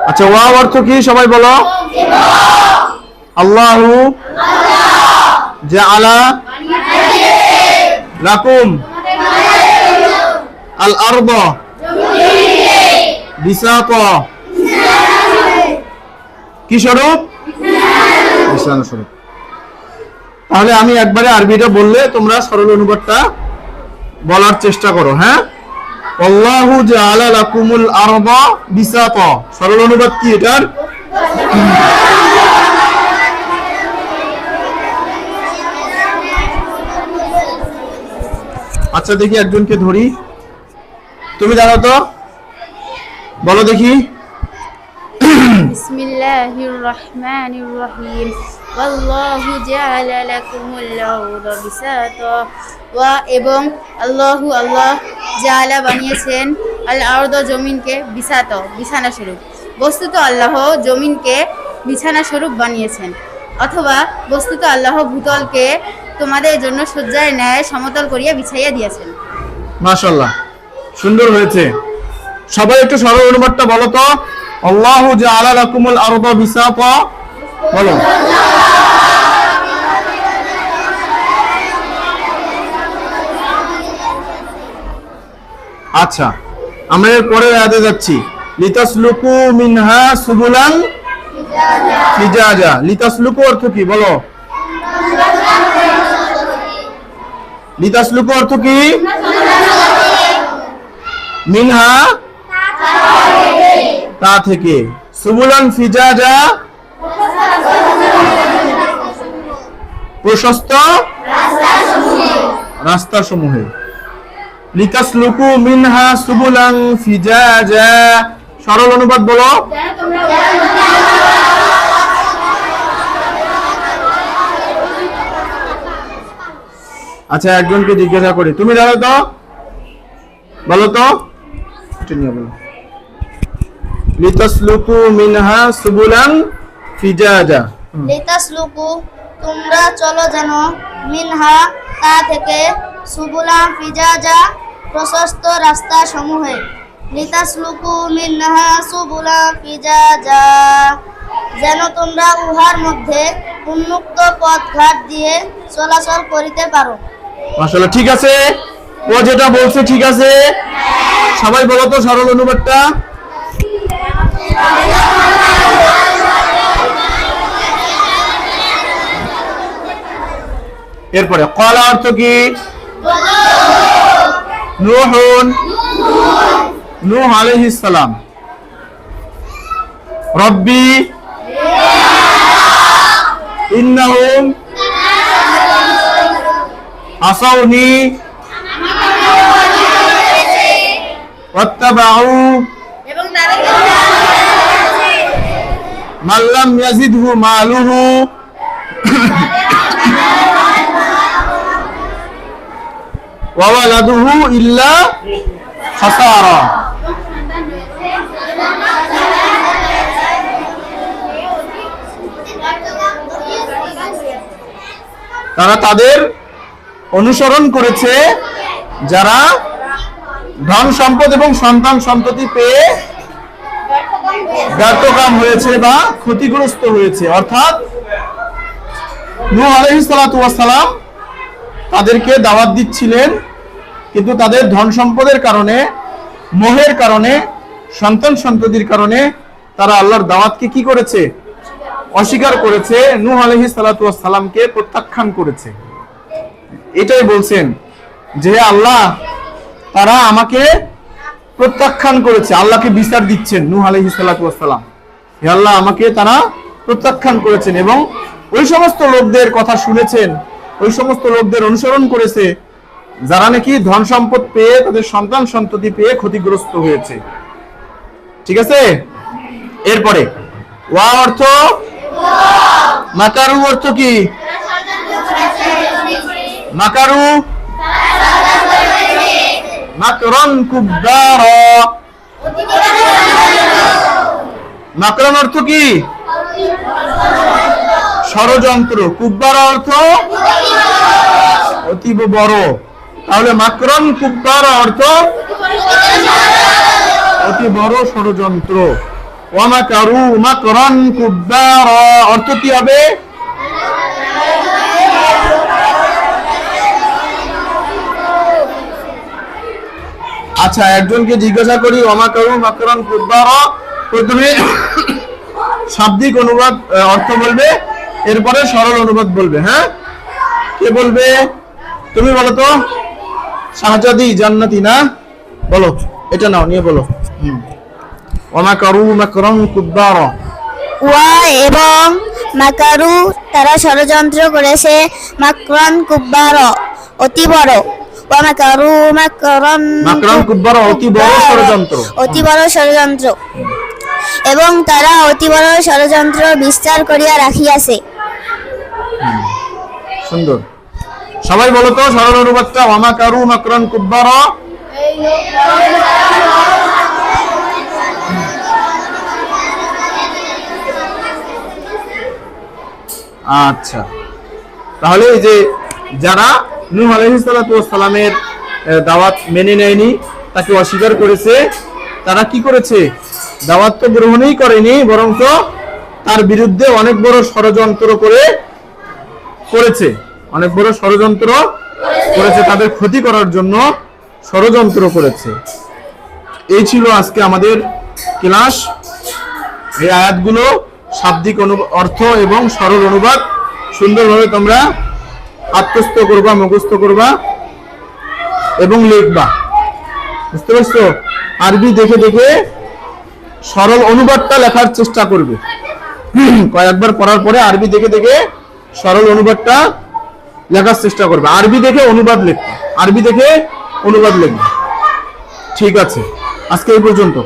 আচ্ছা, ওয়া অর্থ কি সবাই বলো? আল্লাহু জাআলা লাকুম আল আরদা বিসাতা, কি স্বরূপ? বিছানা স্বরূপ। তাহলে আমি একবারে আরবিটা বললে তোমরা সরল অনুবাদটা বলার চেষ্টা করো। হ্যাঁ, আল্লাহু জাআলা লাকুমুল আরদা বিসাতা, সরল অনুবাদ কি এটার? আচ্ছা, দেখি একজনকে ধরি, তুমি জানো তো, বলো দেখি। বিসমিল্লাহির রহমানির রহিম। ওয়াল্লাহু জাআলা লাকুমুল আরদা বিসাতা, ওয়া এবং আল্লাহু আল্লাহ জাআলা বানিয়েছেন আল আরদা জমিনকে বিসাতা বিছানা স্বরূপ। বস্তুত আল্লাহ জমিনকে বিছানা স্বরূপ বানিয়েছেন, অথবা বস্তুত আল্লাহ ভূতলকে তোমাদের জন্য সজ্জার ন্যায় সমতল করিয়া বিছাইয়া দিয়েছেন। মাশাআল্লাহ, সুন্দর হয়েছে। সবাই একটু সরল অনুবাদটা বলো তো। আল্লাহু জাআলা লাকুমুল আরদা বিসাতা, বলো। আচ্ছা, আমরা এর পরের আয়াতে যাচ্ছি। লিতাসলুকু মিনহা সুবুলান ফিজাজা। লিতাসলুকু অর্থ কি বলো? লিতাসলুকু অর্থ কি? মিনহা তা থেকে, সুবুলান ফিজাজা প্রশস্ত রাস্তা সমূহে। লিতাসলুকু মিনহা সুবুলান ফিজাজা, সরল অনুবাদ বলো। আচ্ছা, একজনকে জিজ্ঞাসা করি, তুমি জানো তো, বলো তো। লিতাসলুকু মিনহা সুবুলান ফিজাজা। লিতাসলুকু তোমরা চলো যেন, মিনহা তা থেকে, সুবুলান ফিজাজা প্রশস্ত রাস্তা সমূহে। লিতাসলুকু মিনহা সুবুলান ফিজাজা যেন তোমরা উহার মধ্যে উন্মুক্ত পথঘাট দিয়ে চলাচল করিতে পারো। মাশাআল্লাহ, ঠিক আছে, ও যেটা বলছে ঠিক আছে। সবাই বলো তো সরল অনুবাদটা। এরপরে ক্বালা অর্থ কি? নূহুন, নূহ আলাইহিস সালাম। রব্বি ইন্নাহুম আসাউনি ওয়াত্তাবাউ মান লাম ইয়াজিদহু মালুহু ওয়া ওয়ালাদুহু ইল্লা খাসারা। তারা তাদের অনুসরণ করেছে যারা ধন সম্পদ এবং সন্তান সন্ততি পেয়ে ব্যর্থকাম হয়েছে বা ক্ষতিগ্রস্ত হয়েছে। অর্থাৎ নূহ আলাইহিস সালাতু ওয়াস সালাম তাদেরকে দাওয়াত দিচ্ছিলেন, কিন্তু তাদের ধন সম্পদের কারণে, মোহের কারণে, সন্তান সন্ততির কারণে তারা আল্লাহর দাওয়াতকে কি করেছে? অস্বীকার করেছে, নূহ আলাইহিস সালাতু ওয়াস সালামকে প্রত্যাখ্যান করেছে। এটাই বলছেন যে আল্লাহ, তারা আমাকে প্রত্যাখ্যান করেছে। আল্লাহকে বিচার দিচ্ছেন নূহ আলাইহিস সালাতু ওয়াস সালাম, হে আল্লাহ, আমাকে তারা প্রত্যাখ্যান করেছেন এবং ওই সমস্ত লোকদের কথা শুনেছেন, ওই সমস্ত লোকদের অনুসরণ করেছে যারা নাকি ধন সম্পদ পেয়ে, তাদের সন্তান সন্ততি পেয়ে ক্ষতিগ্রস্ত হয়েছে। ঠিক আছে। এরপরে ওয়া অর্থ মাকারু অর্থ কি? মাকারু মাকরান কুব্বারা। মাকরান অর্থ কি? ষড়যন্ত্র। কুব্বারা অর্থ অতীব বড়। তাহলে মাকরান কুব্বারা অর্থ অতি বড় ষড়যন্ত্র। ওয়া মাকারু মাকরান কুব্বারা, অর্থ কি হবে? আচ্ছা, একজনকে জিজ্ঞাসা করি, ওয়া মাকারু মাকরান কুব্বারা, প্রথমে শাব্দিক অনুবাদ অর্থ বলবে, এরপরে সরল অনুবাদ বলবে। হ্যাঁ, কে বলবে? তুমি বলো তো। শাহজাদি জান্নাতি না, বলো, এটা নাও, নিয়ে বলো। ওয়া মাকারু মাকরান কুব্বারা। ওয়া এবং মাকারু তারা ষড়যন্ত্র করেছে, মাকরান কুব্বার অতি বড়। ওয়া মাকারু মাকরান কুব্বারা অতি বড় ষড়যন্ত্র। অতি বড় ষড়যন্ত্র, এবং তারা অতি বড় ষড়যন্ত্র বিস্তার করিয়া রাখিয়াছে। সুন্দর। সবাই বলো তো সরল অনুবাদটা, ওয়া মাকারু মাকরান কুব্বারা। আচ্ছা, তাহলে এই যে যারা নূহ আলাইহিস সালাতু ওয়াস সালামের দাওয়াত মেনে নেয়নি, তাকে অস্বীকার করেছে, তারা কি করেছে? দাওয়াত তো গ্রহণই করেনি, বরং তো তার বিরুদ্ধে অনেক বড় ষড়যন্ত্র করেছে, অনেক বড় ষড়যন্ত্র করেছে, তাদের ক্ষতি করার জন্য ষড়যন্ত্র করেছে। এই ছিল আজকে আমাদের ক্লাস। এই আয়াতগুলো শাব্দিক অর্থ এবং সরল অনুবাদ সুন্দরভাবে তোমরা আত্মস্থ করবা, মুখস্থ করবা এবং লিখবা। বুঝতে পারছো? আরবি দেখে দেখে সরল অনুবাদটা লেখার চেষ্টা করবে। কয়েকবার পড়ার পরে আরবি দেখে দেখে সরল অনুবাদটা লেখার চেষ্টা করবে। আরবি দেখে অনুবাদ লিখবে, আরবি দেখে অনুবাদ লিখবে। ঠিক আছে, আজকে এই পর্যন্ত।